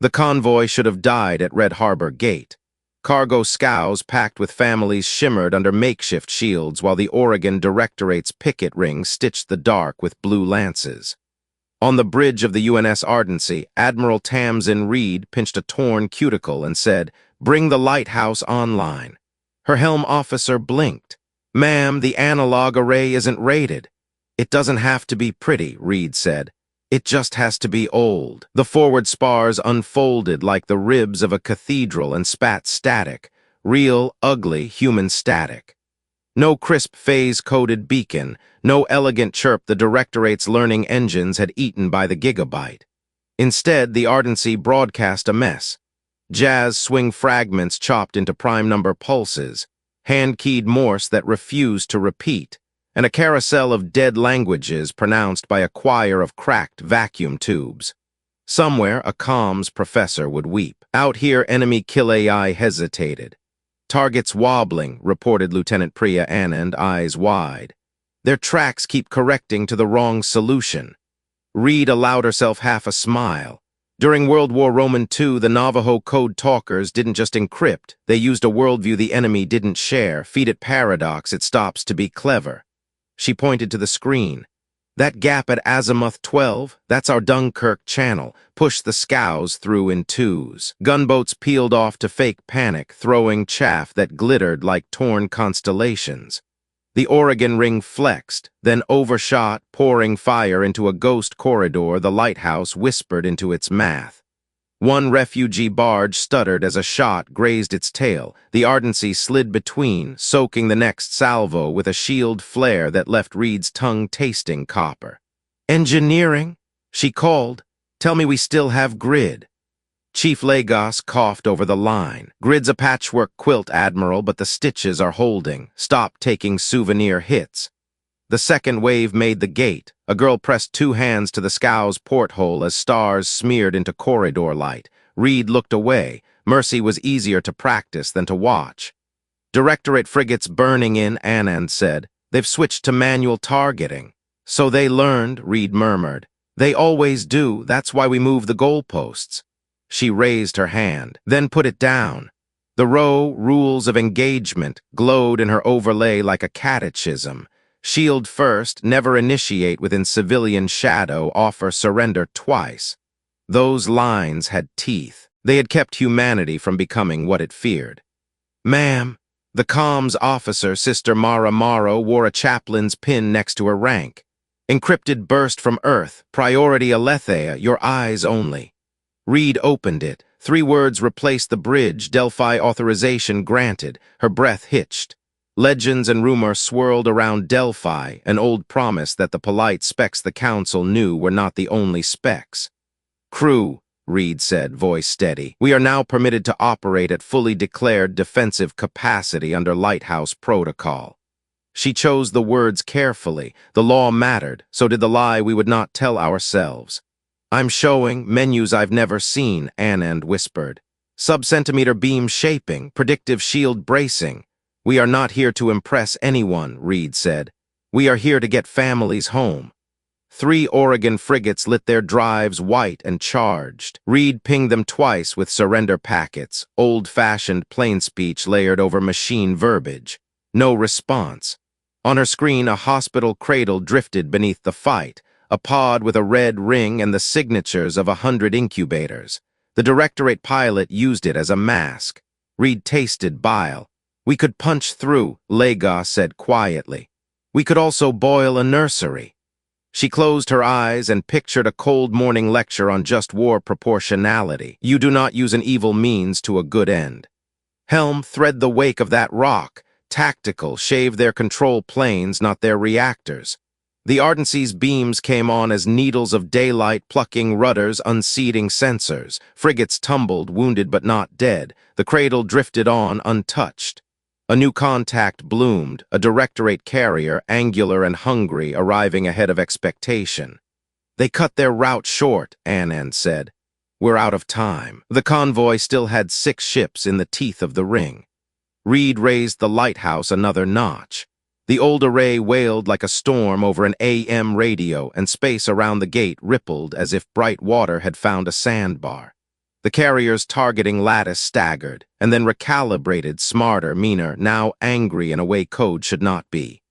The convoy should have died at Red Harbor Gate. Cargo scows packed with families shimmered under makeshift shields while the Oregon Directorate's picket ring stitched the dark with blue lances. On the bridge of the UNS Ardency, Admiral Tamsin Reed pinched a torn cuticle and said, "Bring the Lighthouse online." Her helm officer blinked. "Ma'am, the analog array isn't rated." "It doesn't have to be pretty," Reed said. "It just has to be old." The forward spars unfolded like the ribs of a cathedral and spat static, real, ugly, human static. No crisp phase-coded beacon, no elegant chirp the Directorate's learning engines had eaten by the gigabyte. Instead, the Ardency broadcast a mess. Jazz swing fragments chopped into prime number pulses, hand-keyed Morse that refused to repeat, and a carousel of dead languages pronounced by a choir of cracked vacuum tubes. Somewhere, a comms professor would weep. Out here, enemy kill AI hesitated. "Targets wobbling," reported Lieutenant Priya Anand, eyes wide. "Their tracks keep correcting to the wrong solution." Reed allowed herself half a smile. During World War II, the Navajo code talkers didn't just encrypt. They used a worldview the enemy didn't share. Feed it paradox, it stops to be clever. She pointed to the screen. "That gap at Azimuth 12, that's our Dunkirk channel. Push the scows through in twos." Gunboats peeled off to fake panic, throwing chaff that glittered like torn constellations. The Oregon ring flexed, then overshot, pouring fire into a ghost corridor the Lighthouse whispered into its math. One refugee barge stuttered as a shot grazed its tail. The Ardency slid between, soaking the next salvo with a shield flare that left Reed's tongue tasting copper. "Engineering?" she called. "Tell me we still have grid." Chief Lagos coughed over the line. "Grid's a patchwork quilt, Admiral, but the stitches are holding. Stop taking souvenir hits." The second wave made the gate. A girl pressed two hands to the scow's porthole as stars smeared into corridor light. Reed looked away. Mercy was easier to practice than to watch. "Directorate frigates burning in," Anand said. "They've switched to manual targeting." "So they learned," Reed murmured. "They always do. That's why we move the goalposts." She raised her hand, then put it down. The row rules of engagement glowed in her overlay like a catechism. Shield first, never initiate within civilian shadow, offer surrender twice. Those lines had teeth. They had kept humanity from becoming what it feared. "Ma'am," the comms officer, Sister Mara Morrow, wore a chaplain's pin next to her rank. "Encrypted burst from Earth, priority Alethea, your eyes only." Reed opened it. 3 words replaced the bridge, Delphi authorization granted. Her breath hitched. Legends and rumor swirled around Delphi, an old promise that the polite specs the Council knew were not the only specs. "Crew," Reed said, voice steady, "we are now permitted to operate at fully declared defensive capacity under Lighthouse protocol." She chose the words carefully. The law mattered, so did the lie we would not tell ourselves. "I'm showing menus I've never seen," Anand whispered. "Sub-centimeter beam shaping, predictive shield bracing." "We are not here to impress anyone," Reed said. "We are here to get families home." 3 Oregon frigates lit their drives white and charged. Reed pinged them twice with surrender packets, old-fashioned plain speech layered over machine verbiage. No response. On her screen, a hospital cradle drifted beneath the fight, a pod with a red ring and the signatures of 100 incubators. The Directorate pilot used it as a mask. Reed tasted bile. "We could punch through," Lagos said quietly. "We could also boil a nursery." She closed her eyes and pictured a cold morning lecture on just war proportionality. You do not use an evil means to a good end. "Helm, thread the wake of that rock. Tactical, shave their control planes, not their reactors." The Ardency's beams came on as needles of daylight plucking rudders, unseating sensors. Frigates tumbled, wounded but not dead. The cradle drifted on, untouched. A new contact bloomed, a Directorate carrier, angular and hungry, arriving ahead of expectation. "They cut their route short," Anand said. "We're out of time." The convoy still had 6 ships in the teeth of the ring. Reed raised the Lighthouse another notch. The old array wailed like a storm over an AM radio, and space around the gate rippled as if bright water had found a sandbar. The carriers targeting Lattice staggered, and then recalibrated, smarter, meaner, now angry in a way code should not be.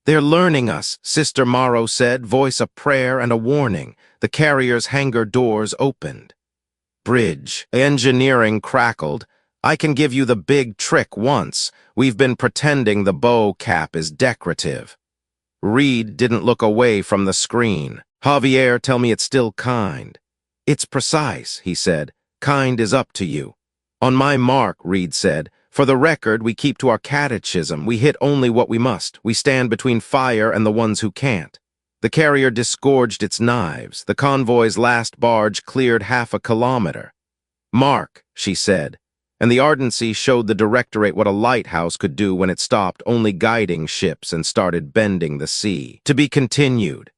"They're learning us," Sister Morrow said, voice a prayer and a warning. The carrier's hangar doors opened. "Bridge." Engineering crackled. "I can give you the big trick once. We've been pretending the bow cap is decorative." Reed didn't look away from the screen. "Javier, tell me it's still kind." "It's precise," he said. "Kind is up to you." "On my mark," Reed said. "For the record, we keep to our catechism. We hit only what we must. We stand between fire and the ones who can't." The carrier disgorged its knives. The convoy's last barge cleared 1/2 kilometer. "Mark," she said, and the ardency showed the Directorate what a lighthouse could do when it stopped only guiding ships and started bending the sea. "To be continued."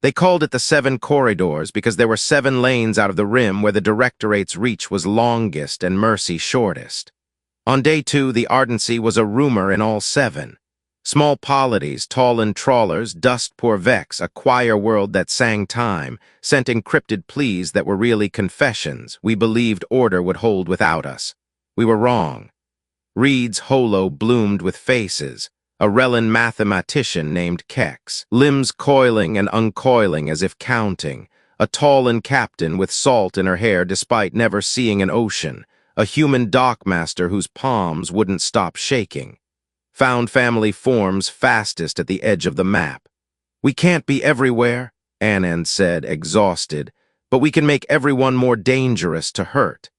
They called it the 7 corridors because there were 7 lanes out of the rim where the Directorate's reach was longest and mercy shortest. On day 2, the ardency was a rumor in all 7. Small polities, tall trawlers, dust-poor Vex, a choir world that sang time, sent encrypted pleas that were really confessions. We believed order would hold without us. We were wrong. Reed's holo bloomed with faces. A Rellan mathematician named Kex, limbs coiling and uncoiling as if counting. A tall captain with salt in her hair despite never seeing an ocean. A human dockmaster whose palms wouldn't stop shaking. Found family forms fastest at the edge of the map. "We can't be everywhere," Anand said, exhausted, "but we can make everyone more dangerous to hurt."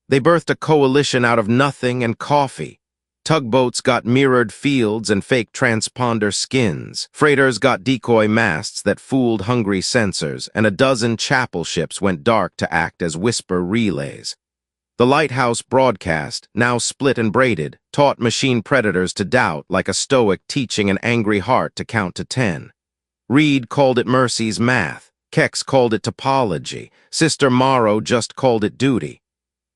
They birthed a coalition out of nothing and coffee. Tugboats got mirrored fields and fake transponder skins. Freighters got decoy masts that fooled hungry sensors, and a dozen chapel ships went dark to act as whisper relays. The Lighthouse broadcast, now split and braided, taught machine predators to doubt like a stoic teaching an angry heart to count to 10. Reed called it Mercy's math. Kex called it topology. Sister Morrow just called it duty.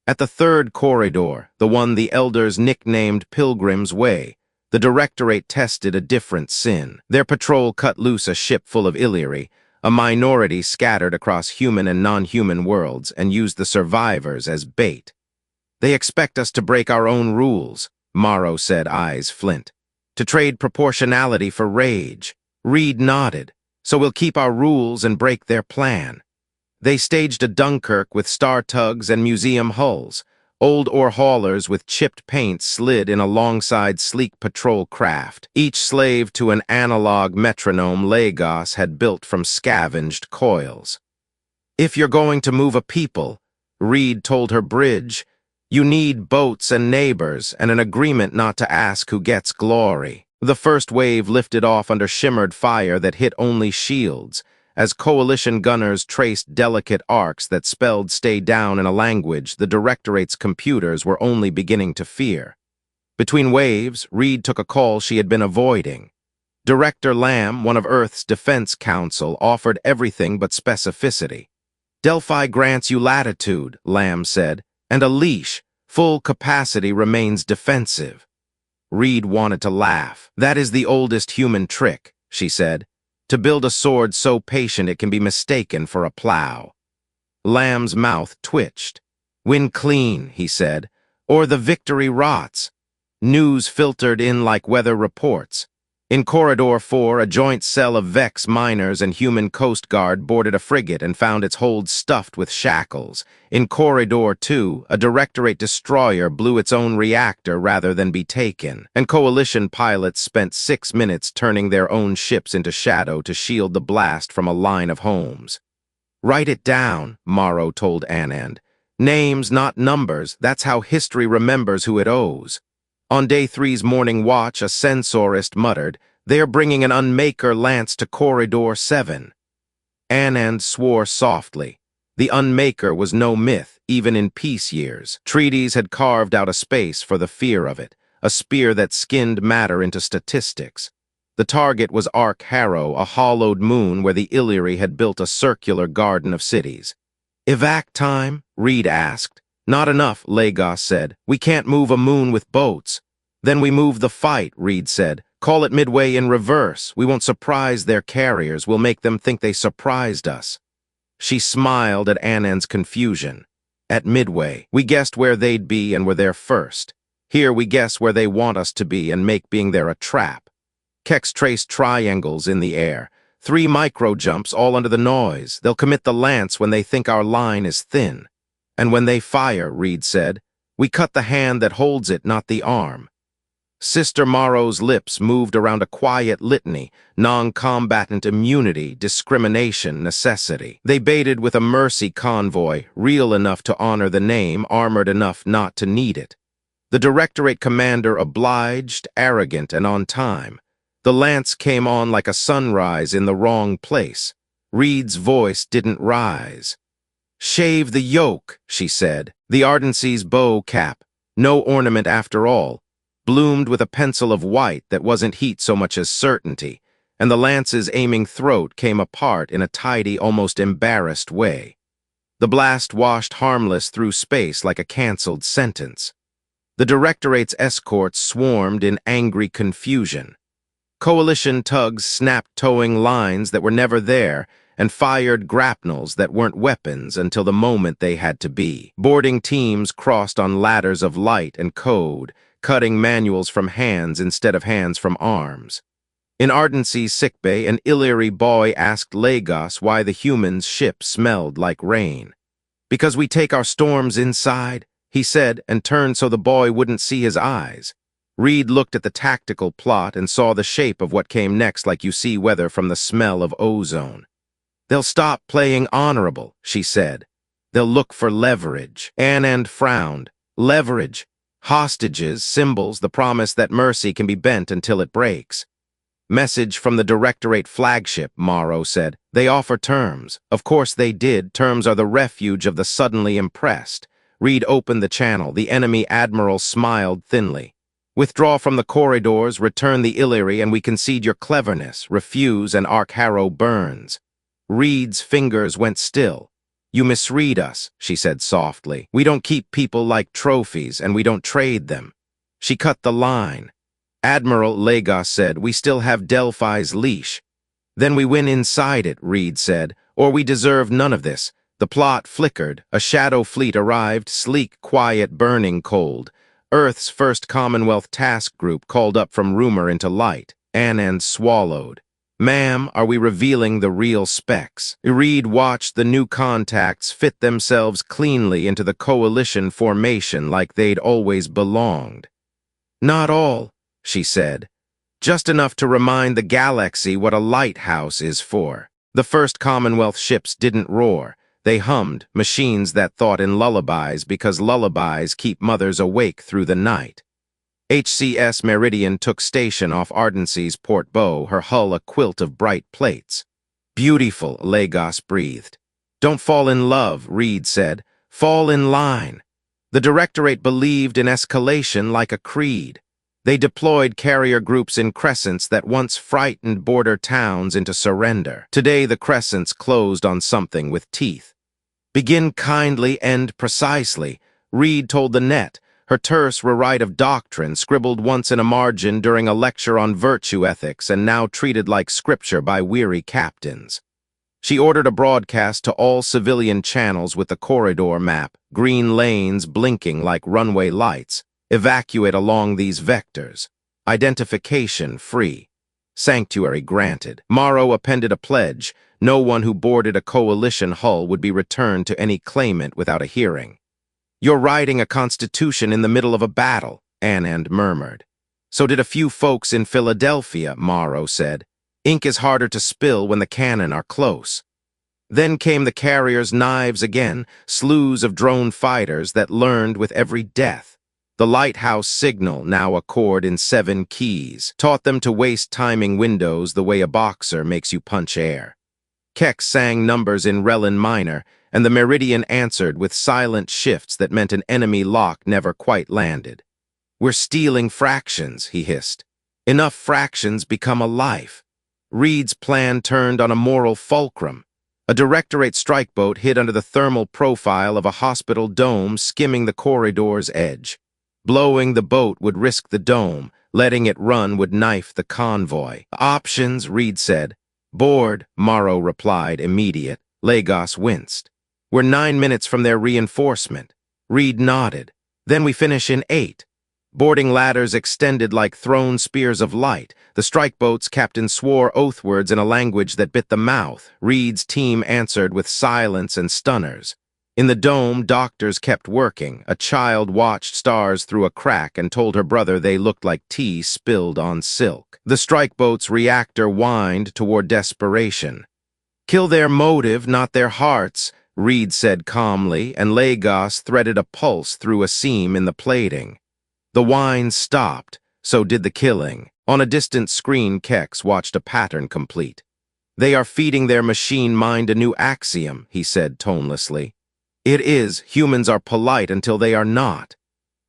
At the 3rd corridor, the one the elders nicknamed Pilgrim's Way, the Directorate tested a different sin. Their patrol cut loose a ship full of Illyri, a minority scattered across human and non-human worlds, and used the survivors as bait. "They expect us to break our own rules," Morrow said, eyes flint. "To trade proportionality for rage." Reed nodded. "So we'll keep our rules and break their plan." They staged a Dunkirk with star tugs and museum hulls. Old ore haulers with chipped paint slid in alongside sleek patrol craft, each slave to an analog metronome Lagos had built from scavenged coils. "If you're going to move a people," Reed told her bridge, "you need boats and neighbors and an agreement not to ask who gets glory." The first wave lifted off under shimmered fire that hit only shields, as coalition gunners traced delicate arcs that spelled "stay down" in a language the Directorate's computers were only beginning to fear. Between waves, Reed took a call she had been avoiding. Director Lamb, one of Earth's Defense Council, offered everything but specificity. "Delphi grants you latitude," Lamb said, "and a leash. Full capacity remains defensive." Reed wanted to laugh. "That is the oldest human trick," she said. "To build a sword so patient it can be mistaken for a plow." Lamb's mouth twitched. "Win clean," he said, "or the victory rots." News filtered in like weather reports. In Corridor 4, a joint cell of Vex miners and human Coast Guard boarded a frigate and found its hold stuffed with shackles. In Corridor 2, a Directorate destroyer blew its own reactor rather than be taken, and Coalition pilots spent 6 minutes turning their own ships into shadow to shield the blast from a line of homes. "Write it down," Morrow told Anand. "Names, not numbers. That's how history remembers who it owes." On Day 3's morning watch, a sensorist muttered, "They're bringing an Unmaker lance to Corridor 7. Anand swore softly. The Unmaker was no myth, even in peace years. Treaties had carved out a space for the fear of it, a spear that skinned matter into statistics. The target was Ark Harrow, a hollowed moon where the Illyri had built a circular garden of cities. "Evac time?" Reed asked. "Not enough," Lagos said. "We can't move a moon with boats." "Then we move the fight," Reed said. "Call it midway in reverse. We won't surprise their carriers. We'll make them think they surprised us." She smiled at Anand's confusion. At Midway, we guessed where they'd be and were there first. Here we guess where they want us to be and make being there a trap. Kex traced triangles in the air. 3 micro-jumps all under the noise. They'll commit the lance when they think our line is thin. And when they fire, Reed said, we cut the hand that holds it, not the arm. Sister Morrow's lips moved around a quiet litany, non-combatant immunity, discrimination, necessity. They baited with a mercy convoy, real enough to honor the name, armored enough not to need it. The Directorate commander obliged, arrogant, and on time. The lance came on like a sunrise in the wrong place. Reed's voice didn't rise. Shave the yoke, she said. The Ardency's bow cap, no ornament after all, bloomed with a pencil of white that wasn't heat so much as certainty, and the lance's aiming throat came apart in a tidy, almost embarrassed way. The blast washed harmless through space like a canceled sentence. The Directorate's escorts swarmed in angry confusion. Coalition tugs snapped towing lines that were never there and fired grapnels that weren't weapons until the moment they had to be. Boarding teams crossed on ladders of light and code, cutting manuals from hands instead of hands from arms. In Ardency's sickbay, an Illyri boy asked Lagos why the humans' ship smelled like rain. Because we take our storms inside, he said, and turned so the boy wouldn't see his eyes. Reed looked at the tactical plot and saw the shape of what came next like you see weather from the smell of ozone. They'll stop playing honorable, she said. They'll look for leverage. Anand frowned. Leverage. Hostages, symbols, the promise that mercy can be bent until it breaks. Message from the Directorate flagship, Morrow said. They offer terms. Of course they did. Terms are the refuge of the suddenly impressed. Reed opened the channel. The enemy admiral smiled thinly. Withdraw from the corridors, return the Illyri, and we concede your cleverness. Refuse, and Arkharrow burns. Reed's fingers went still. You misread us, she said softly. We don't keep people like trophies, and we don't trade them. She cut the line. Admiral, Lagos said, we still have Delphi's leash. Then we win inside it, Reed said, or we deserve none of this. The plot flickered. A shadow fleet arrived, sleek, quiet, burning cold. Earth's first Commonwealth task group called up from rumor into light. Anand swallowed. Ma'am, are we revealing the real specs? Reed watched the new contacts fit themselves cleanly into the coalition formation like they'd always belonged. Not all, she said. Just enough to remind the galaxy what a lighthouse is for. The first Commonwealth ships didn't roar. They hummed, machines that thought in lullabies because lullabies keep mothers awake through the night. HCS Meridian took station off Ardency's port bow, her hull a quilt of bright plates. Beautiful, Lagos breathed. Don't fall in love, Reed said. Fall in line. The Directorate believed in escalation like a creed. They deployed carrier groups in crescents that once frightened border towns into surrender. Today the crescents closed on something with teeth. Begin kindly, end precisely, Reed told the net, her terse rewrite of doctrine scribbled once in a margin during a lecture on virtue ethics and now treated like scripture by weary captains. She ordered a broadcast to all civilian channels with the corridor map, green lanes blinking like runway lights. Evacuate along these vectors. Identification free. Sanctuary granted. Morrow appended a pledge. No one who boarded a coalition hull would be returned to any claimant without a hearing. You're writing a constitution in the middle of a battle, Anand murmured. So did a few folks in Philadelphia, Morrow said. Ink is harder to spill when the cannon are close. Then came the carriers' knives again, slews of drone fighters that learned with every death. The Lighthouse signal, now a chord in 7 keys, taught them to waste timing windows the way a boxer makes you punch air. Kex sang numbers in Relin minor, and the Meridian answered with silent shifts that meant an enemy lock never quite landed. We're stealing fractions, he hissed. Enough fractions become a life. Reed's plan turned on a moral fulcrum. A Directorate strike boat hid under the thermal profile of a hospital dome skimming the corridor's edge. Blowing the boat would risk the dome, letting it run would knife the convoy. Options, Reed said. Board, Morrow replied, immediate. Lagos winced. We're 9 minutes from their reinforcement. Reed nodded. Then we finish in 8. Boarding ladders extended like thrown spears of light. The strike boat's captain swore oath words in a language that bit the mouth. Reed's team answered with silence and stunners. In the dome, doctors kept working. A child watched stars through a crack and told her brother they looked like tea spilled on silk. The strike boat's reactor whined toward desperation. "Kill their motive, not their hearts," Reed said calmly, and Lagos threaded a pulse through a seam in the plating. The whine stopped, so did the killing. On a distant screen, Kex watched a pattern complete. "They are feeding their machine mind a new axiom," he said tonelessly. "It is, humans are polite until they are not."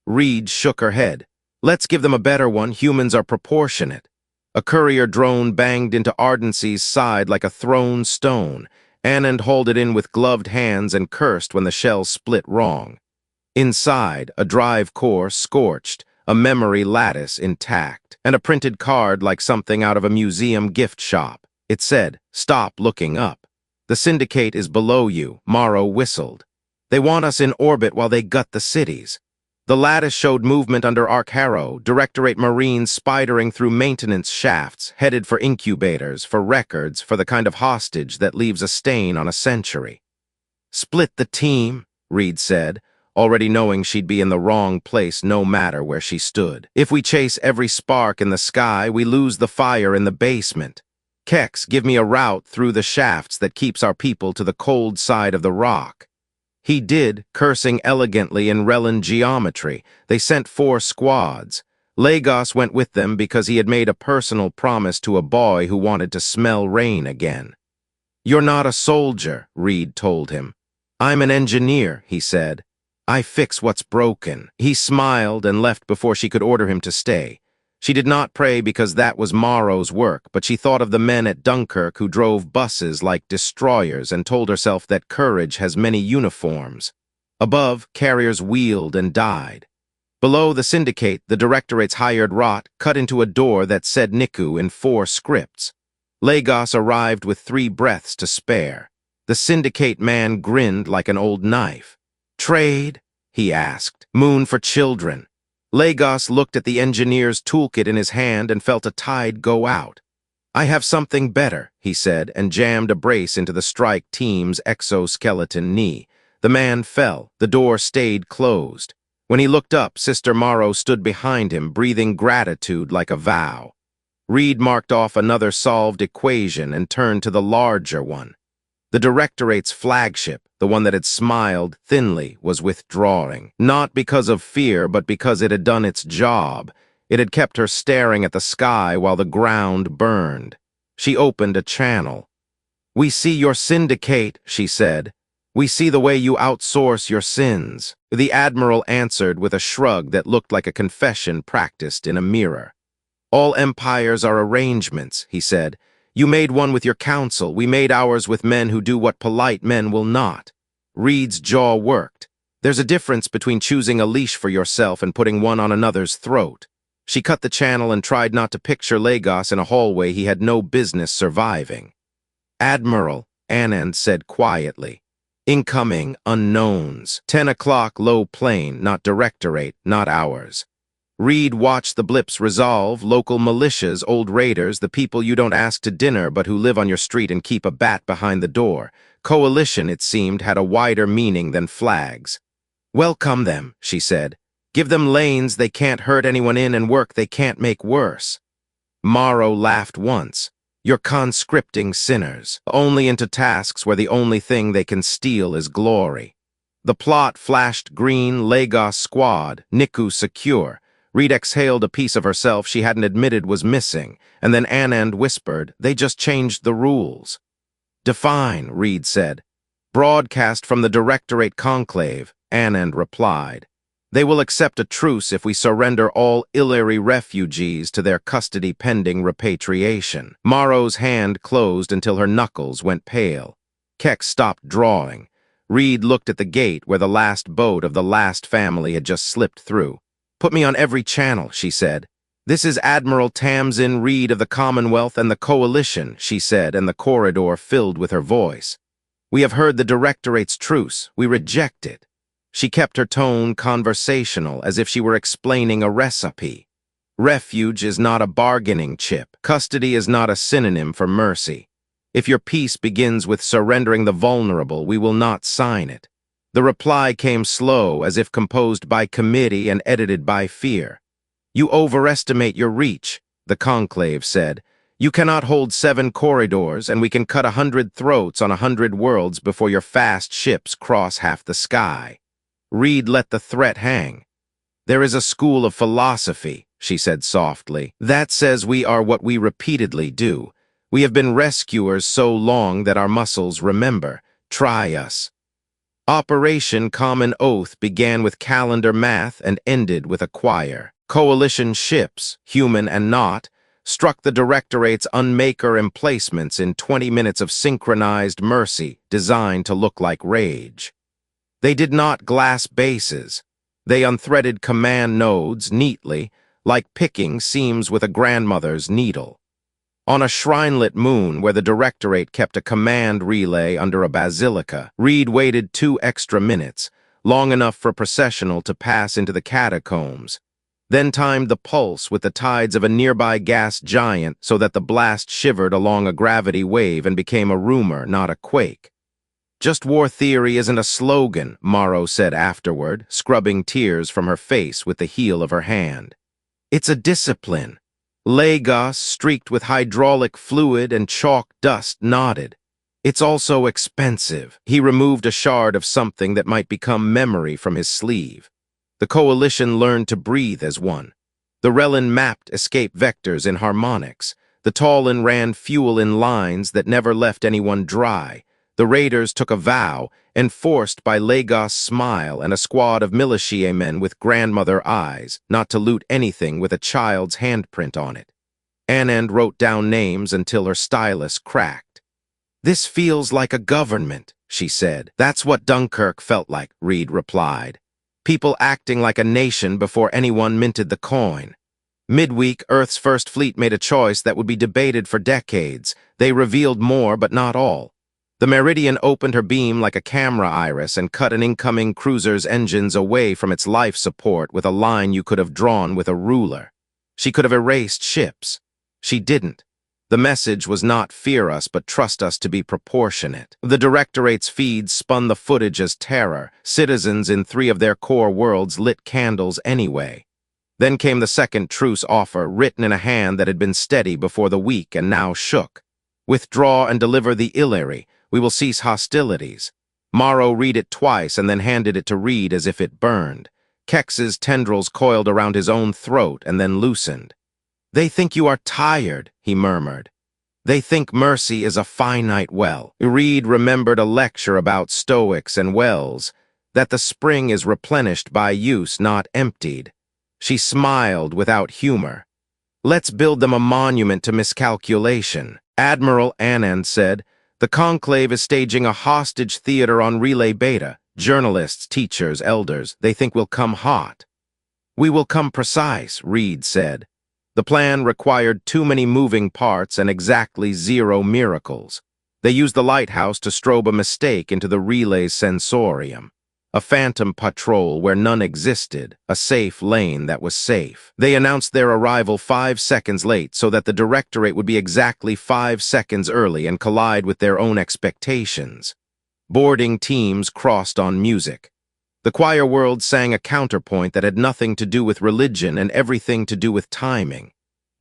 Reed shook her head. "Let's give them a better one, humans are proportionate." A courier drone banged into Ardency's side like a thrown stone. Anand hauled it in with gloved hands and cursed when the shell split wrong. Inside, a drive core scorched, a memory lattice intact, and a printed card like something out of a museum gift shop. It said, "Stop looking up. The syndicate is below you," Morrow whistled. "They want us in orbit while they gut the cities." The lattice showed movement under Arc Harrow, Directorate Marines spidering through maintenance shafts, headed for incubators, for records, for the kind of hostage that leaves a stain on a century. "Split the team," Reed said, already knowing she'd be in the wrong place no matter where she stood. "If we chase every spark in the sky, we lose the fire in the basement. Kex, give me a route through the shafts that keeps our people to the cold side of the rock." He did, cursing elegantly in Rellan geometry. They sent 4 squads. Lagos went with them because he had made a personal promise to a boy who wanted to smell rain again. "You're not a soldier," Reed told him. "I'm an engineer," he said. "I fix what's broken." He smiled and left before she could order him to stay. She did not pray because that was Morrow's work, but she thought of the men at Dunkirk who drove buses like destroyers and told herself that courage has many uniforms. Above, carriers wheeled and died. Below, the syndicate, the Directorate's hired rot, cut into a door that said Niku in 4 scripts. Lagos arrived with 3 breaths to spare. The syndicate man grinned like an old knife. "Trade?" he asked. "Moon for children." Lagos looked at the engineer's toolkit in his hand and felt a tide go out. "I have something better," he said, and jammed a brace into the strike team's exoskeleton knee. The man fell. The door stayed closed. When he looked up, Sister Morrow stood behind him, breathing gratitude like a vow. Reed marked off another solved equation and turned to the larger one. The Directorate's flagship, the one that had smiled thinly, was withdrawing. Not because of fear, but because it had done its job. It had kept her staring at the sky while the ground burned. She opened a channel. "We see your syndicate," she said. "We see the way you outsource your sins." The Admiral answered with a shrug that looked like a confession practiced in a mirror. "All empires are arrangements," he said. "You made one with your council. We made ours with men who do what polite men will not." Reed's jaw worked. "There's a difference between choosing a leash for yourself and putting one on another's throat." She cut the channel and tried not to picture Lagos in a hallway he had no business surviving. "Admiral," Anand said quietly. "Incoming unknowns. 10 o'clock low plane, not Directorate, not ours." Reed watched the blips resolve, local militias, old raiders, the people you don't ask to dinner but who live on your street and keep a bat behind the door. Coalition, it seemed, had a wider meaning than flags. "Welcome them," she said. "Give them lanes they can't hurt anyone in and work they can't make worse." Morrow laughed once. "You're conscripting sinners, only into tasks where the only thing they can steal is glory." The plot flashed green, Lagos squad, Niku secure. Reed exhaled a piece of herself she hadn't admitted was missing, and then Anand whispered, "They just changed the rules." "Define," Reed said. "Broadcast from the Directorate Conclave," Anand replied. "They will accept a truce if we surrender all Illyri refugees to their custody pending repatriation." Morrow's hand closed until her knuckles went pale. Keck stopped drawing. Reed looked at the gate where the last boat of the last family had just slipped through. "Put me on every channel," she said. "This is Admiral Tamsin Reed of the Commonwealth and the Coalition," she said, and the corridor filled with her voice. We have heard the Directorate's truce. We reject it. She kept her tone conversational, as if she were explaining a recipe. Refuge is not a bargaining chip. Custody is not a synonym for mercy. If your peace begins with surrendering the vulnerable, we will not sign it. The reply came slow, as if composed by committee and edited by fear. You overestimate your reach, the conclave said. You cannot hold 7 corridors, and we can cut 100 throats on 100 worlds before your fast ships cross half the sky. Reed let the threat hang. There is a school of philosophy, she said softly, that says we are what we repeatedly do. We have been rescuers so long that our muscles remember. Try us. Operation Common Oath began with calendar math and ended with a choir. Coalition ships, human and not, struck the Directorate's unmaker emplacements in 20 minutes of synchronized mercy designed to look like rage. They did not glass bases. They unthreaded command nodes neatly, like picking seams with a grandmother's needle. On a shrinelit moon where the Directorate kept a command relay under a basilica, Reed waited 2 extra minutes, long enough for processional to pass into the catacombs, then timed the pulse with the tides of a nearby gas giant so that the blast shivered along a gravity wave and became a rumor, not a quake. Just war theory isn't a slogan, Morrow said afterward, scrubbing tears from her face with the heel of her hand. It's a discipline. Lagos, streaked with hydraulic fluid and chalk dust, nodded. It's also expensive. He removed a shard of something that might become memory from his sleeve. The Coalition learned to breathe as one. The Relin mapped escape vectors in harmonics. The Tallin ran fuel in lines that never left anyone dry. The Raiders took a vow, enforced by Lagos' smile and a squad of militia men with grandmother eyes, not to loot anything with a child's handprint on it. Anand wrote down names until her stylus cracked. This feels like a government, she said. That's what Dunkirk felt like, Reed replied. People acting like a nation before anyone minted the coin. Midweek, Earth's first fleet made a choice that would be debated for decades. They revealed more, but not all. The Meridian opened her beam like a camera iris and cut an incoming cruiser's engines away from its life support with a line you could have drawn with a ruler. She could have erased ships. She didn't. The message was not fear us, but trust us to be proportionate. The Directorate's feeds spun the footage as terror. Citizens in 3 of their core worlds lit candles anyway. Then came the second truce offer, written in a hand that had been steady before the week and now shook. Withdraw and deliver the Illyri. We will cease hostilities. Morrow read it twice and then handed it to Reed as if it burned. Kex's tendrils coiled around his own throat and then loosened. They think you are tired, he murmured. They think mercy is a finite well. Reed remembered a lecture about Stoics and wells, that the spring is replenished by use, not emptied. She smiled without humor. Let's build them a monument to miscalculation. Admiral Anand said, the conclave is staging a hostage theater on Relay Beta. Journalists, teachers, elders, they think we'll come hot. We will come precise, Reed said. The plan required too many moving parts and exactly 0 miracles. They used the Lighthouse to strobe a mistake into the relay's sensorium. A phantom patrol where none existed, a safe lane that was safe. They announced their arrival 5 seconds late so that the Directorate would be exactly 5 seconds early and collide with their own expectations. Boarding teams crossed on music. The choir world sang a counterpoint that had nothing to do with religion and everything to do with timing.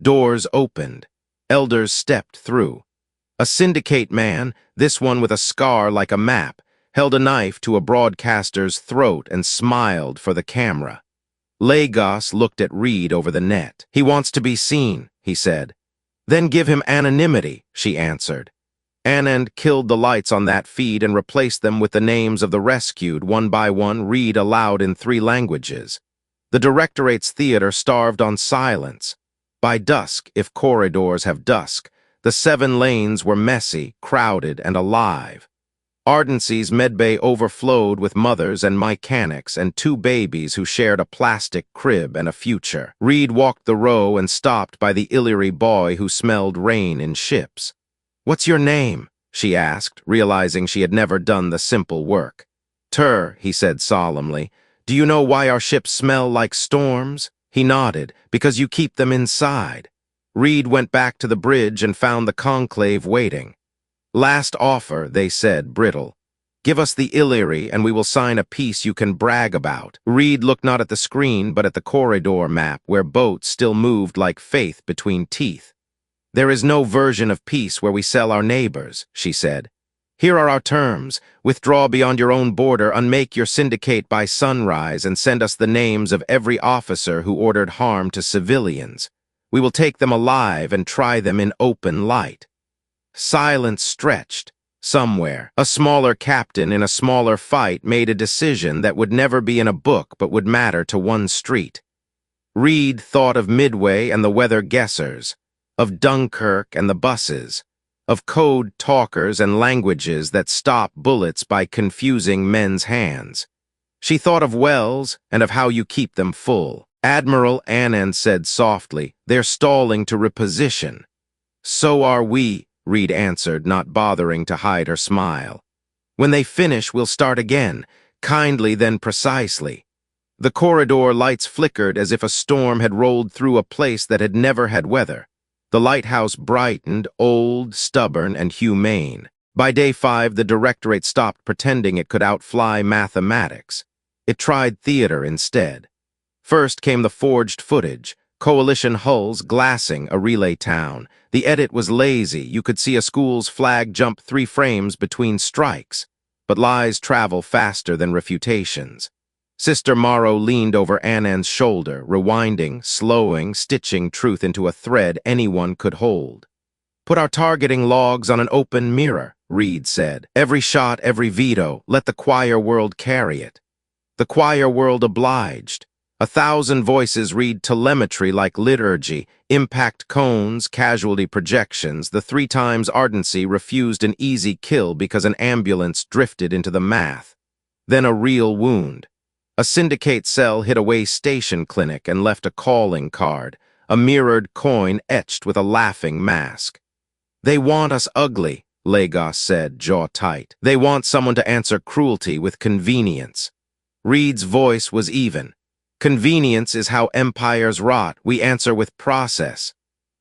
Doors opened. Elders stepped through. A syndicate man, this one with a scar like a map, held a knife to a broadcaster's throat and smiled for the camera. Lagos looked at Reed over the net. He wants to be seen, he said. Then give him anonymity, she answered. Anand killed the lights on that feed and replaced them with the names of the rescued, one by one, read aloud in 3 languages. The Directorate's theater starved on silence. By dusk, if corridors have dusk, the 7 lanes were messy, crowded, and alive. Ardency's medbay overflowed with mothers and mechanics and 2 babies who shared a plastic crib and a future. Reed walked the row and stopped by the Illyri boy who smelled rain in ships. What's your name? she asked, realizing she had never done the simple work. Tur, he said solemnly, do you know why our ships smell like storms? He nodded, because you keep them inside. Reed went back to the bridge and found the conclave waiting. Last offer, they said, brittle. Give us the Illyri and we will sign a peace you can brag about. Reed looked not at the screen but at the corridor map where boats still moved like faith between teeth. There is no version of peace where we sell our neighbors, she said. Here are our terms. Withdraw beyond your own border, unmake your syndicate by sunrise, and send us the names of every officer who ordered harm to civilians. We will take them alive and try them in open light. Silence stretched. Somewhere, a smaller captain in a smaller fight made a decision that would never be in a book but would matter to one street. Reed thought of Midway and the weather guessers, of Dunkirk and the buses, of code talkers and languages that stop bullets by confusing men's hands. She thought of wells and of how you keep them full. Admiral Annan said softly, they're stalling to reposition. So are we, Reed answered, not bothering to hide her smile. When they finish, we'll start again, kindly then precisely. The corridor lights flickered as if a storm had rolled through a place that had never had weather. The lighthouse brightened, old, stubborn, and humane. By day 5, the directorate stopped pretending it could outfly mathematics. It tried theater instead. First came the forged footage, coalition hulls glassing a relay town. The edit was lazy. You could see a school's flag jump 3 frames between strikes. But lies travel faster than refutations. Sister Morrow leaned over Annan's shoulder, rewinding, slowing, stitching truth into a thread anyone could hold. Put our targeting logs on an open mirror, Reed said. Every shot, every veto, let the choir world carry it. The choir world obliged. 1,000 voices read telemetry like liturgy, impact cones, casualty projections. The 3 times Ardency refused an easy kill because an ambulance drifted into the math. Then a real wound. A syndicate cell hit a way station clinic and left a calling card, a mirrored coin etched with a laughing mask. They want us ugly, Lagos said, jaw tight. They want someone to answer cruelty with convenience. Reed's voice was even. Convenience is how empires rot. We answer with process.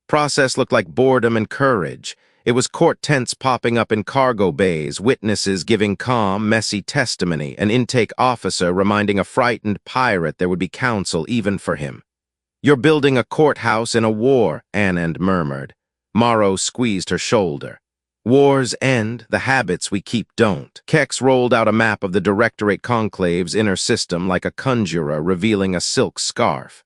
Process looked like boredom and courage. It was court tents popping up in cargo bays, witnesses giving calm, messy testimony, an intake officer reminding a frightened pirate there would be counsel even for him. You're building a courthouse in a war, Anand murmured. Morrow squeezed her shoulder. Wars end, the habits we keep don't. Kex rolled out a map of the Directorate Conclave's inner system like a conjurer revealing a silk scarf.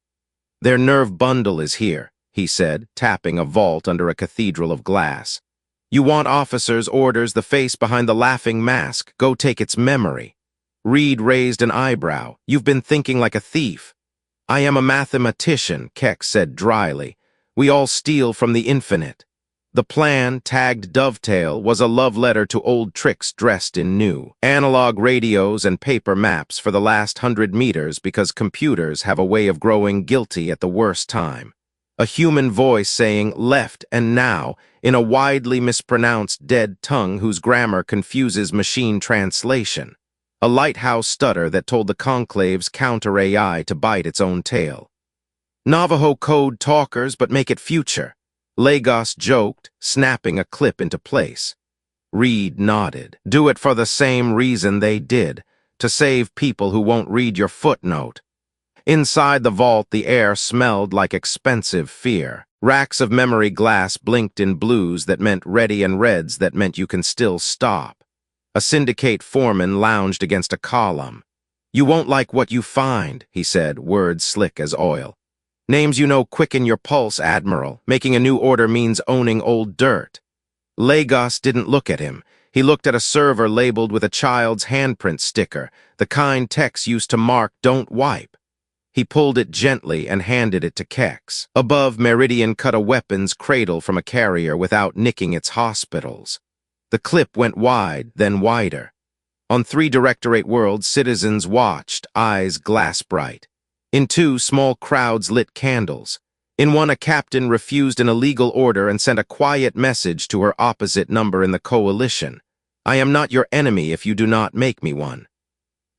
Their nerve bundle is here, he said, tapping a vault under a cathedral of glass. You want officers' orders, the face behind the laughing mask. Go take its memory. Reed raised an eyebrow. You've been thinking like a thief. I am a mathematician, Kex said dryly. We all steal from the infinite. The plan, tagged Dovetail, was a love letter to old tricks dressed in new. Analog radios and paper maps for the last 100 meters because computers have a way of growing guilty at the worst time. A human voice saying left and now in a widely mispronounced dead tongue whose grammar confuses machine translation. A lighthouse stutter that told the conclave's counter-AI to bite its own tail. Navajo code talkers, but make it future. Lagos joked, snapping a clip into place. Reed nodded. Do it for the same reason they did, to save people who won't read your footnote. Inside the vault, the air smelled like expensive fear. Racks of memory glass blinked in blues that meant ready and reds that meant you can still stop. A syndicate foreman lounged against a column. You won't like what you find, he said, words slick as oil. Names you know quicken your pulse, Admiral. Making a new order means owning old dirt. Lagos didn't look at him. He looked at a server labeled with a child's handprint sticker, the kind Tex used to mark "Don't wipe." He pulled it gently and handed it to Kex. Above, Meridian cut a weapons cradle from a carrier without nicking its hospitals. The clip went wide, then wider. On 3 Directorate worlds, citizens watched, eyes glass-bright. In 2, small crowds lit candles. In one, a captain refused an illegal order and sent a quiet message to her opposite number in the coalition. I am not your enemy if you do not make me one.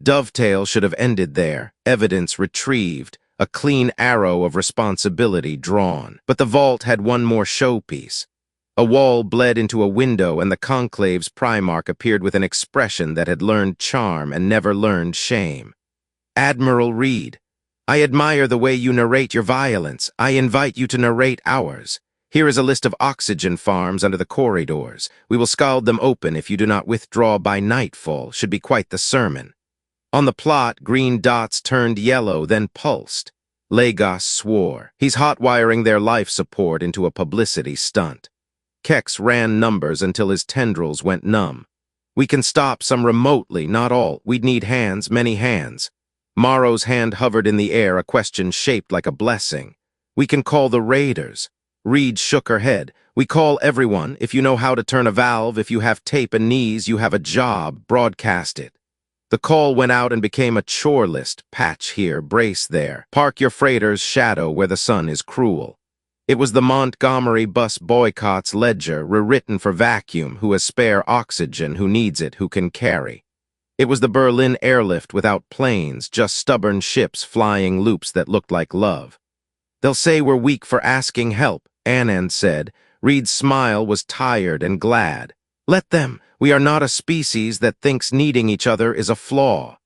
Dovetail should have ended there, evidence retrieved, a clean arrow of responsibility drawn. But the vault had one more showpiece. A wall bled into a window, and the conclave's Primarch appeared with an expression that had learned charm and never learned shame. Admiral Reed, I admire the way you narrate your violence. I invite you to narrate ours. Here is a list of oxygen farms under the corridors. We will scald them open if you do not withdraw by nightfall. Should be quite the sermon. On the plot, green dots turned yellow, then pulsed. Lagos swore. He's hot-wiring their life support into a publicity stunt. Kex ran numbers until his tendrils went numb. We can stop some remotely, not all. We'd need hands, many hands. Morrow's hand hovered in the air, a question shaped like a blessing. We can call the raiders. Reed shook her head. We call everyone. If you know how to turn a valve, if you have tape and knees, you have a job. Broadcast it. The call went out and became a chore list. Patch here, brace there. Park your freighters, shadow where the sun is cruel. It was the Montgomery bus boycott's ledger, rewritten for vacuum, who has spare oxygen, who needs it, who can carry. It was the Berlin airlift without planes, just stubborn ships flying loops that looked like love. They'll say we're weak for asking help, Anand said. Reed's smile was tired and glad. Let them. We are not a species that thinks needing each other is a flaw.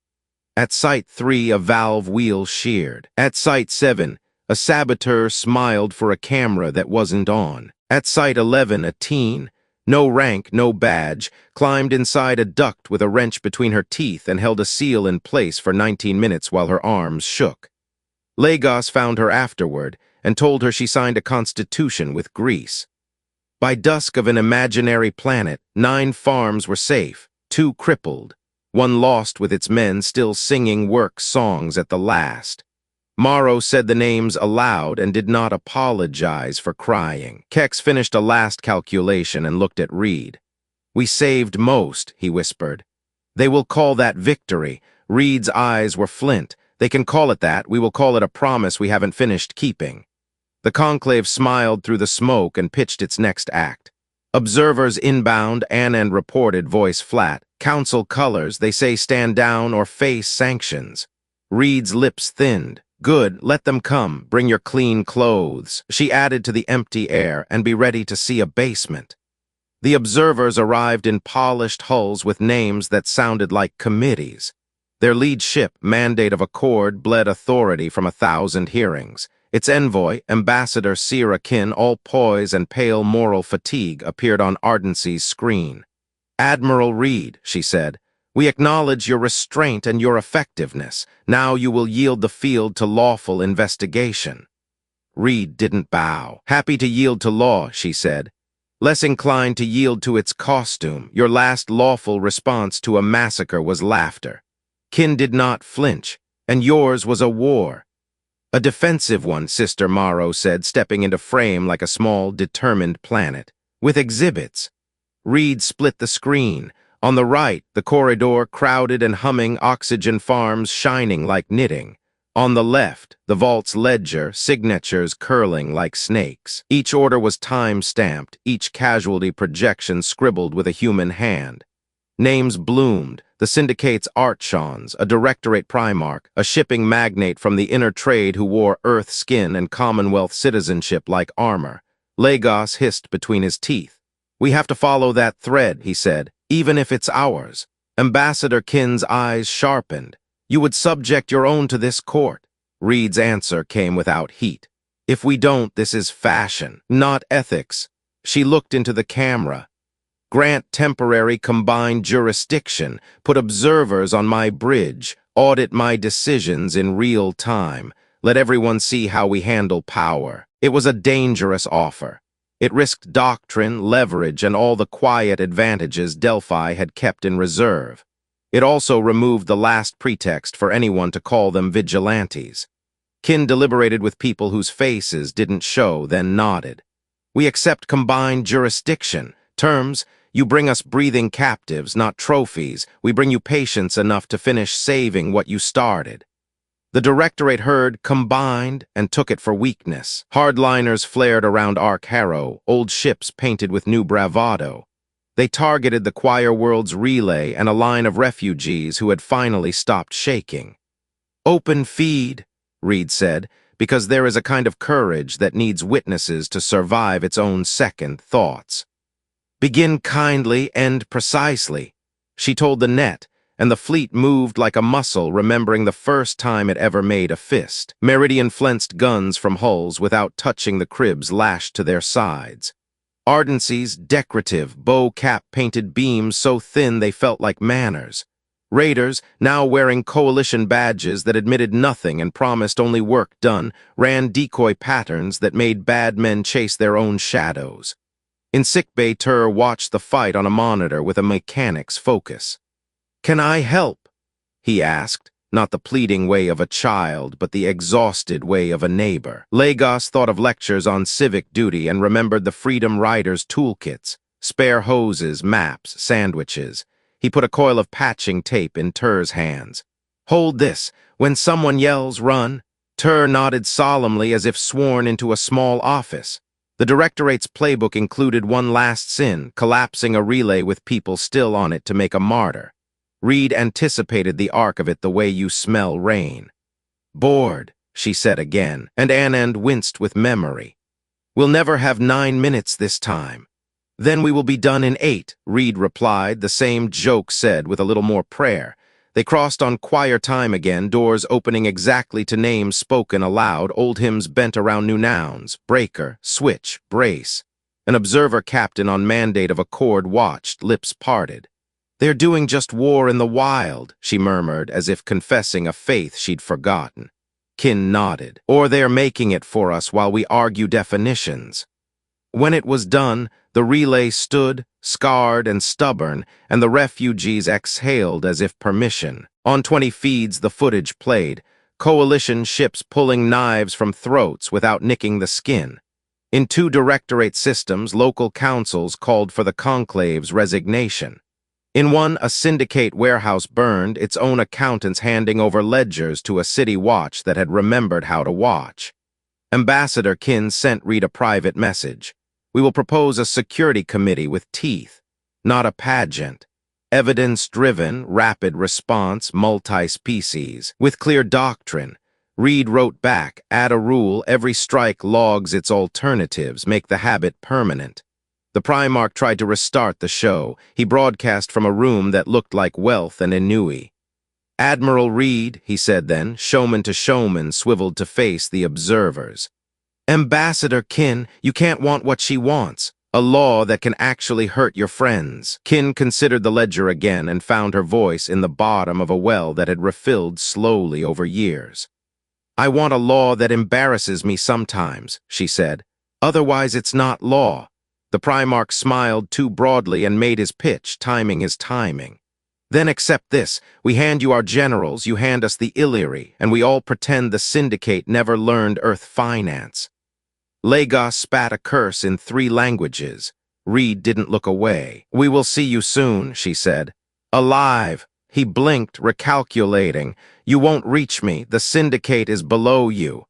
At Site 3, a valve wheel sheared. At Site 7, a saboteur smiled for a camera that wasn't on. At Site 11, a teen, no rank, no badge, climbed inside a duct with a wrench between her teeth and held a seal in place for 19 minutes while her arms shook. Lagos found her afterward and told her she signed a constitution with Greece. By dusk of an imaginary planet, 9 farms were safe, 2 crippled, 1 lost with its men still singing work songs at the last. Morrow said the names aloud and did not apologize for crying. Kex finished a last calculation and looked at Reed. We saved most, he whispered. They will call that victory. Reed's eyes were flint. They can call it that. We will call it a promise we haven't finished keeping. The conclave smiled through the smoke and pitched its next act. Observers inbound, Anand reported, voice flat. Council colors, they say stand down or face sanctions. Reed's lips thinned. Good, let them come. Bring your clean clothes. She added to the empty air, and be ready to see a basement. The observers arrived in polished hulls with names that sounded like committees. Their lead ship, Mandate of Accord, bled authority from 1,000 hearings. Its envoy, Ambassador Sierra Kin, all poise and pale moral fatigue, appeared on Ardency's screen. Admiral Reed, she said, we acknowledge your restraint and your effectiveness. Now you will yield the field to lawful investigation. Reed didn't bow. Happy to yield to law, she said. Less inclined to yield to its costume. Your last lawful response to a massacre was laughter. Kin did not flinch, and yours was a war. A defensive one, Sister Morrow said, stepping into frame like a small, determined planet. With exhibits. Reed split the screen. On the right, the corridor crowded and humming, oxygen farms shining like knitting. On the left, the vault's ledger, signatures curling like snakes. Each order was time-stamped, each casualty projection scribbled with a human hand. Names bloomed. The syndicate's Archons, a directorate Primarch, a shipping magnate from the inner trade who wore Earth skin and Commonwealth citizenship like armor. Lagos hissed between his teeth. We have to follow that thread, he said, even if it's ours. Ambassador Kin's eyes sharpened. You would subject your own to this court. Reed's answer came without heat. If we don't, this is fashion, not ethics. She looked into the camera. Grant temporary combined jurisdiction, put observers on my bridge, audit my decisions in real time, let everyone see how we handle power. It was a dangerous offer. It risked doctrine, leverage, and all the quiet advantages Delphi had kept in reserve. It also removed the last pretext for anyone to call them vigilantes. Kin deliberated with people whose faces didn't show, then nodded. We accept combined jurisdiction. Terms, you bring us breathing captives, not trophies. We bring you patience enough to finish saving what you started. The Directorate heard "combined" and took it for weakness. Hardliners flared around Ark Harrow, old ships painted with new bravado. They targeted the Choir World's relay and a line of refugees who had finally stopped shaking. "Open feed," Reed said, "because there is a kind of courage that needs witnesses to survive its own second thoughts. Begin kindly, end precisely." She told the net, and the fleet moved like a muscle, remembering the first time it ever made a fist. Meridian-flensed guns from hulls without touching the cribs lashed to their sides. Ardency's decorative, bow-cap-painted beams so thin they felt like manners. Raiders, now wearing coalition badges that admitted nothing and promised only work done, ran decoy patterns that made bad men chase their own shadows. In sickbay, Tur watched the fight on a monitor with a mechanic's focus. "Can I help?" he asked, not the pleading way of a child, but the exhausted way of a neighbor. Lagos thought of lectures on civic duty and remembered the Freedom Riders' toolkits, spare hoses, maps, sandwiches. He put a coil of patching tape in Tur's hands. "Hold this. When someone yells, run." Tur nodded solemnly as if sworn into a small office. The Directorate's playbook included one last sin, collapsing a relay with people still on it to make a martyr. Reed anticipated the arc of it the way you smell rain. "Bored," she said again, and Anand winced with memory. "We'll never have 9 minutes this time." "Then we will be done in 8, Reed replied, the same joke said with a little more prayer. They crossed on choir time again, doors opening exactly to names spoken aloud, old hymns bent around new nouns: breaker, switch, brace. An observer captain on mandate of a chord watched, lips parted. "They're doing just war in the wild," she murmured, as if confessing a faith she'd forgotten. Kin nodded. "Or they're making it for us while we argue definitions." When it was done, the relay stood, scarred and stubborn, and the refugees exhaled as if permission. On 20 feeds the footage played, coalition ships pulling knives from throats without nicking the skin. In 2 Directorate systems, local councils called for the conclave's resignation. In one, a syndicate warehouse burned, its own accountants handing over ledgers to a city watch that had remembered how to watch. Ambassador Kin sent Reed a private message. "We will propose a security committee with teeth, not a pageant. Evidence-driven, rapid response, multi-species, with clear doctrine." Reed wrote back, "Add a rule, every strike logs its alternatives, make the habit permanent." The Primarch tried to restart the show. He broadcast from a room that looked like Wealth and Inui. "Admiral Reed," he said then, showman to showman, swiveled to face the observers. "Ambassador Kin, you can't want what she wants. A law that can actually hurt your friends." Kin considered the ledger again and found her voice in the bottom of a well that had refilled slowly over years. "I want a law that embarrasses me sometimes," she said. "Otherwise it's not law." The Primarch smiled too broadly and made his pitch, timing his timing. "Then accept this. We hand you our generals, you hand us the Illyri, and we all pretend the Syndicate never learned Earth finance." Lagos spat a curse in 3 languages. Reed didn't look away. "We will see you soon," she said. "Alive." He blinked, recalculating. "You won't reach me. The Syndicate is below you."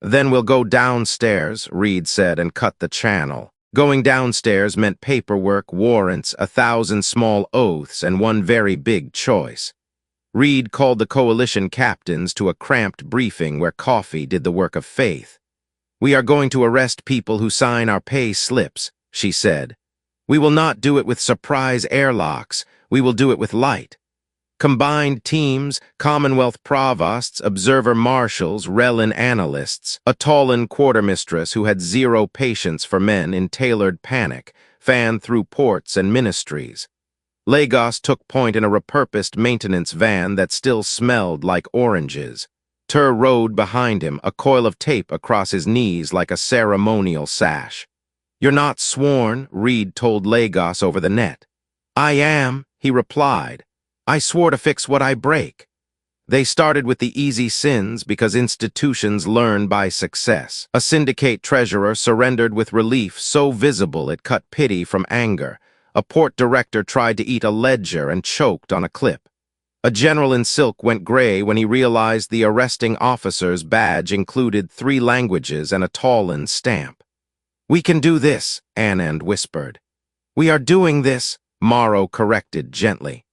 "Then we'll go downstairs," Reed said, and cut the channel. Going downstairs meant paperwork, warrants, 1,000 small oaths, and one very big choice. Reed called the coalition captains to a cramped briefing where coffee did the work of faith. "We are going to arrest people who sign our pay slips," she said. "We will not do it with surprise airlocks. We will do it with light. Combined teams, Commonwealth provosts, observer marshals, Relin analysts, a Tallinn quartermistress who had 0 patience for men in tailored panic, fanned through ports and ministries. Lagos took point in a repurposed maintenance van that still smelled like oranges. Tur rode behind him, a coil of tape across his knees like a ceremonial sash. "You're not sworn," Reed told Lagos over the net. "I am," he replied. "I swore to fix what I break." They started with the easy sins because institutions learn by success. A syndicate treasurer surrendered with relief so visible it cut pity from anger. A port director tried to eat a ledger and choked on a clip. A general in silk went gray when he realized the arresting officer's badge included 3 languages and a Talon stamp. "We can do this," Anand whispered. "We are doing this," Morrow corrected gently.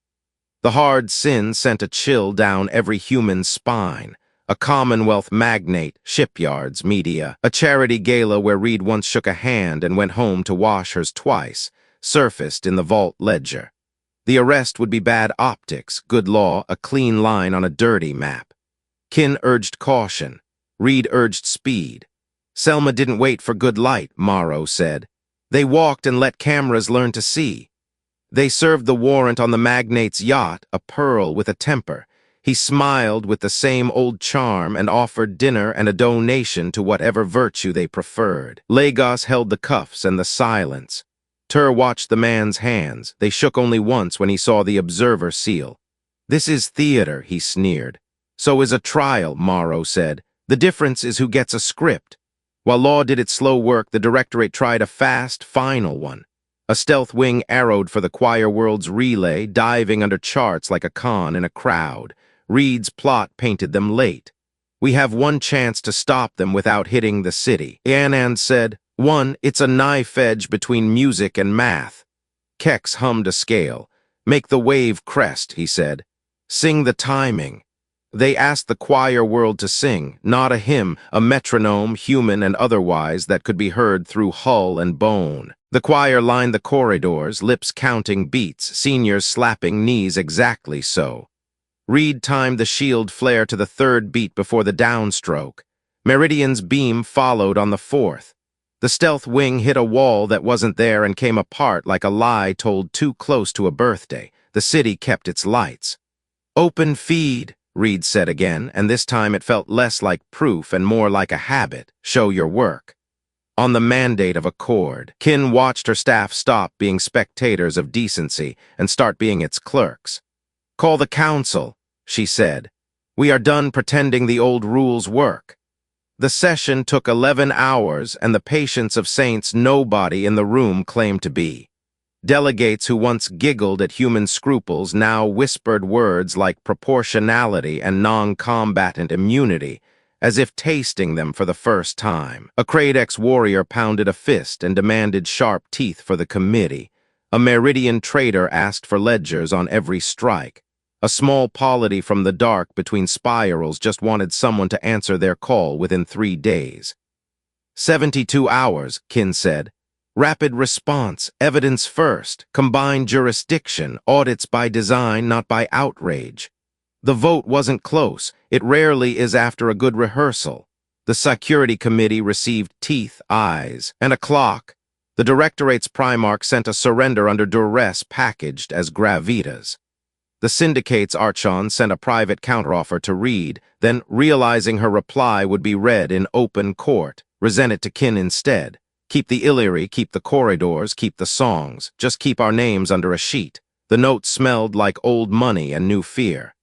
The hard sin sent a chill down every human's spine. A Commonwealth magnate, shipyards, media, a charity gala where Reed once shook a hand and went home to wash hers twice, surfaced in the vault ledger. The arrest would be bad optics, good law, a clean line on a dirty map. Kin urged caution. Reed urged speed. Selma didn't wait for good light, Morrow said. They walked and let cameras learn to see. They served the warrant on the magnate's yacht, a pearl with a temper. He smiled with the same old charm and offered dinner and a donation to whatever virtue they preferred. Lagos held the cuffs and the silence. Tur watched the man's hands. They shook only once when he saw the observer seal. "This is theater," he sneered. "So is a trial," Morrow said. "The difference is who gets a script." While Law did its slow work, the directorate tried a fast, final one. A stealth wing arrowed for the choir world's relay, diving under charts like a con in a crowd. Reed's plot painted them late. "We have one chance to stop them without hitting the city," Anand said. "One, it's a knife edge between music and math." Kex hummed a scale. "Make the wave crest," he said. "Sing the timing." They asked the choir world to sing, not a hymn, a metronome, human and otherwise, that could be heard through hull and bone. The choir lined the corridors, lips counting beats, seniors slapping knees exactly so. Reed timed the shield flare to the 3rd beat before the downstroke. Meridian's beam followed on the 4th. The stealth wing hit a wall that wasn't there and came apart like a lie told too close to a birthday. The city kept its lights. "Open feed," Reed said again, and this time it felt less like proof and more like a habit. "Show your work." On the mandate of a chord, Kin watched her staff stop being spectators of decency and start being its clerks. "Call the council," she said. "We are done pretending the old rules work." The session took 11 hours, and the patience of saints nobody in the room claimed to be. Delegates who once giggled at human scruples now whispered words like proportionality and non-combatant immunity, as if tasting them for the first time. A Kradex warrior pounded a fist and demanded sharp teeth for the committee. A Meridian trader asked for ledgers on every strike. A small polity from the dark between spirals just wanted someone to answer their call within 3 days. 72 hours, Kin said. Rapid response, evidence first, combined jurisdiction, audits by design, not by outrage. The vote wasn't close. It rarely is after a good rehearsal. The security committee received teeth, eyes, and a clock. The directorate's Primarch sent a surrender under duress packaged as gravitas. The syndicate's Archon sent a private counteroffer to Reed, then, realizing her reply would be read in open court, resent it to Kin instead. "Keep the Illyri, keep the corridors, keep the songs. Just keep our names under a sheet." The note smelled like old money and new fear.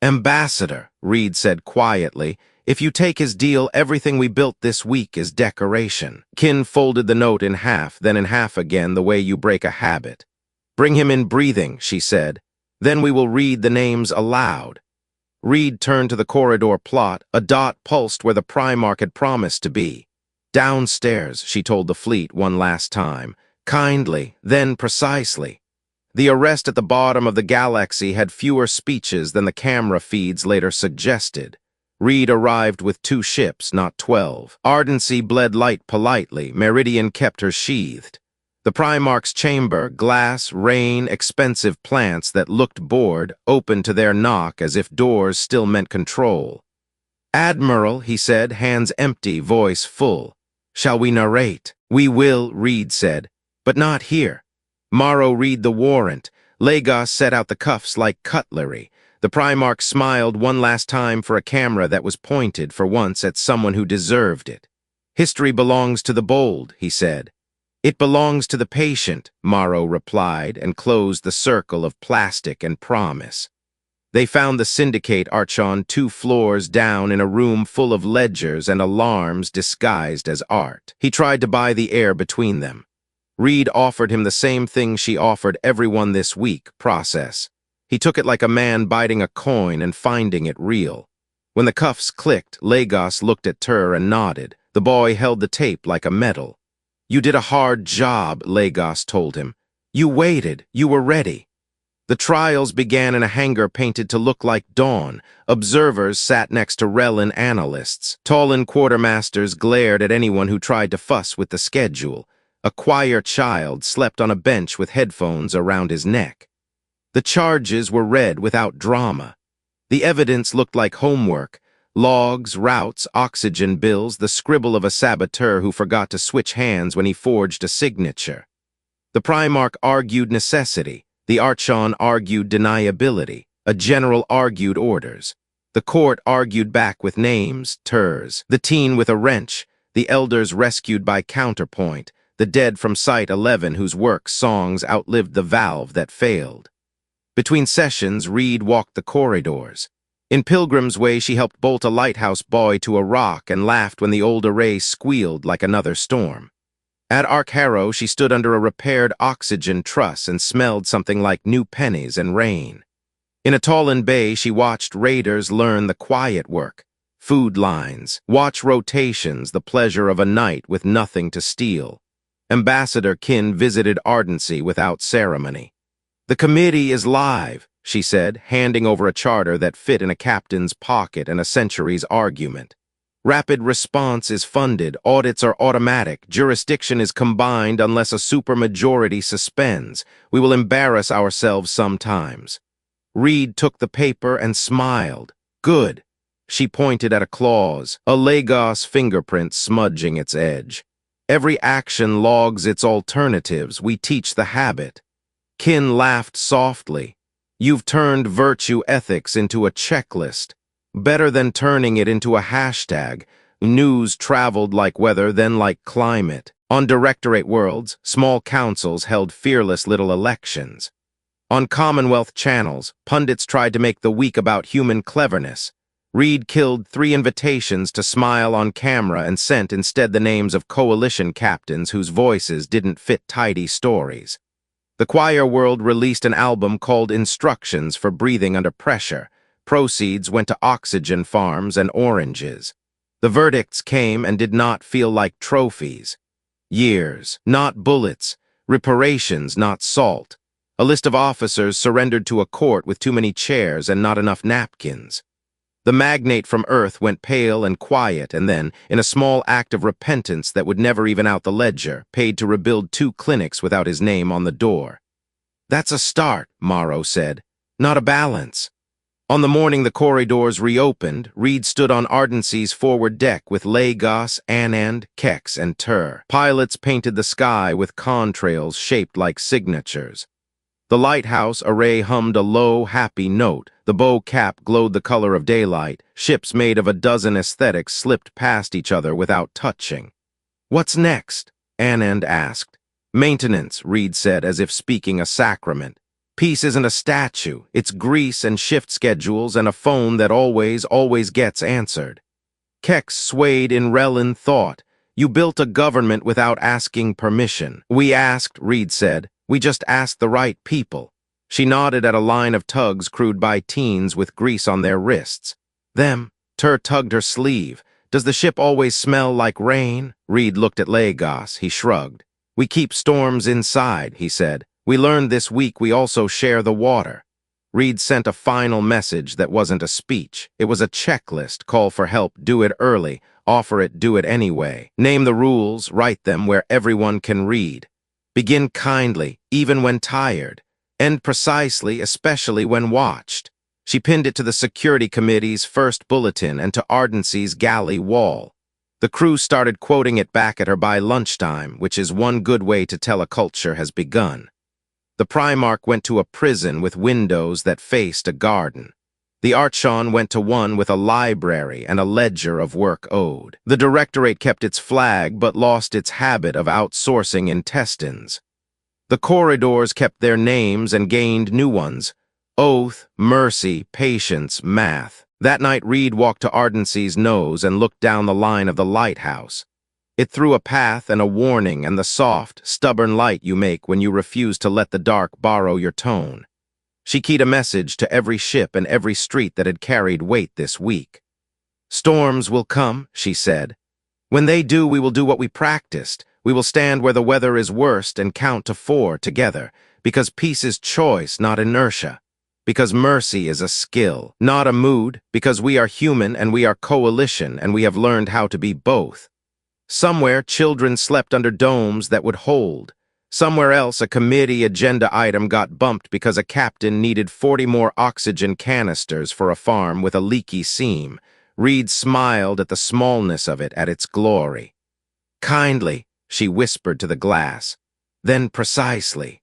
"Ambassador," Reed said quietly, "if you take his deal, everything we built this week is decoration." Kin folded the note in half, then in half again, the way you break a habit. "Bring him in breathing," she said. "Then we will read the names aloud." Reed turned to the corridor plot. A dot pulsed where the Primarch had promised to be. "Downstairs," she told the fleet one last time. Kindly, then precisely. The arrest at the bottom of the galaxy had fewer speeches than the camera feeds later suggested. Reed arrived with 2 ships, not 12. Ardency bled light politely. Meridian kept her sheathed. The Primarch's chamber, glass, rain, expensive plants that looked bored, opened to their knock as if doors still meant control. "Admiral," he said, hands empty, voice full. "Shall we narrate?" "We will," Reed said, "but not here." Morrow read the warrant. Lagos set out the cuffs like cutlery. The Primarch smiled one last time for a camera that was pointed for once at someone who deserved it. "History belongs to the bold," he said. "It belongs to the patient," Morrow replied, and closed the circle of plastic and promise. They found the syndicate Archon 2 floors down in a room full of ledgers and alarms disguised as art. He tried to buy the air between them. Reed offered him the same thing she offered everyone this week, process. He took it like a man biting a coin and finding it real. When the cuffs clicked, Lagos looked at Tur and nodded. The boy held the tape like a medal. "You did a hard job," Lagos told him. "You waited. You were ready." The trials began in a hangar painted to look like dawn. Observers sat next to Relin analysts. Tallinn quartermasters glared at anyone who tried to fuss with the schedule. A choir child slept on a bench with headphones around his neck. The charges were read without drama. The evidence looked like homework. Logs, routes, oxygen bills, the scribble of a saboteur who forgot to switch hands when he forged a signature. The Primarch argued necessity. The Archon argued deniability. A general argued orders. The court argued back with names, Turs. The teen with a wrench. The elders rescued by counterpoint. The dead from Site 11 whose work songs outlived the valve that failed. Between sessions, Reed walked the corridors. In Pilgrim's Way, she helped bolt a lighthouse buoy to a rock and laughed when the old array squealed like another storm. At Arkharrow, she stood under a repaired oxygen truss and smelled something like new pennies and rain. In Atollan Bay, she watched raiders learn the quiet work, food lines, watch rotations, the pleasure of a night with nothing to steal. Ambassador Kin visited Ardency without ceremony. "The committee is live," she said, handing over a charter that fit in a captain's pocket and a century's argument. "Rapid response is funded, audits are automatic, jurisdiction is combined unless a supermajority suspends. We will embarrass ourselves sometimes." Reed took the paper and smiled. "Good." She pointed at a clause, a Lagos fingerprint smudging its edge. "Every action logs its alternatives. We teach the habit." Kin laughed softly. "You've turned virtue ethics into a checklist. Better than turning it into a hashtag. News traveled like weather, then like climate. On Directorate worlds, small councils held fearless little elections. On Commonwealth channels, pundits tried to make the week about human cleverness. Reed killed 3 invitations to smile on camera and sent instead the names of coalition captains whose voices didn't fit tidy stories. The choir world released an album called Instructions for Breathing Under Pressure. Proceeds went to oxygen farms and oranges. The verdicts came and did not feel like trophies. Years, not bullets. Reparations, not salt. A list of officers surrendered to a court with too many chairs and not enough napkins. The magnate from Earth went pale and quiet and then, in a small act of repentance that would never even out the ledger, paid to rebuild 2 clinics without his name on the door. "That's a start," Morrow said. "Not a balance." On the morning the corridors reopened, Reed stood on Ardency's forward deck with Lagos, Anand, Kex, and Tur. Pilots painted the sky with contrails shaped like signatures. The lighthouse array hummed a low, happy note. The bow cap glowed the color of daylight. Ships made of a dozen aesthetics slipped past each other without touching. "What's next?" Anand asked. "Maintenance," Reed said, as if speaking a sacrament. "Peace isn't a statue. It's grease and shift schedules and a phone that always gets answered." Kex swayed in Relin thought. "You built a government without asking permission." "We asked," Reed said. "We just asked the right people." She nodded at a line of tugs crewed by teens with grease on their wrists. "Them." Tur tugged her sleeve. "Does the ship always smell like rain?" Reed looked at Lagos. He shrugged. "We keep storms inside," he said. "We learned this week we also share the water." Reed sent a final message that wasn't a speech. It was a checklist: call for help, do it early, offer it, do it anyway. Name the rules, write them where everyone can read. Begin kindly, even when tired. End precisely, especially when watched. She pinned it to the Security Committee's first bulletin and to Ardency's galley wall. The crew started quoting it back at her by lunchtime, which is one good way to tell a culture has begun. The Primarch went to a prison with windows that faced a garden. The Archon went to one with a library and a ledger of work owed. The Directorate kept its flag but lost its habit of outsourcing intestines. The corridors kept their names and gained new ones: Oath, Mercy, Patience, Math. That night Reed walked to Ardency's nose and looked down the line of the lighthouse. It threw a path and a warning and the soft, stubborn light you make when you refuse to let the dark borrow your tone. She keyed a message to every ship and every street that had carried weight this week. "Storms will come," she said. "When they do, we will do what we practiced. We will stand where the weather is worst and count to 4 together, because peace is choice, not inertia. Because mercy is a skill, not a mood, because we are human and we are coalition and we have learned how to be both. Somewhere, children slept under domes that would hold. Somewhere else, a committee agenda item got bumped because a captain needed 40 more oxygen canisters for a farm with a leaky seam. Reed smiled at the smallness of it, at its glory. "Kindly," she whispered to the glass. Then precisely.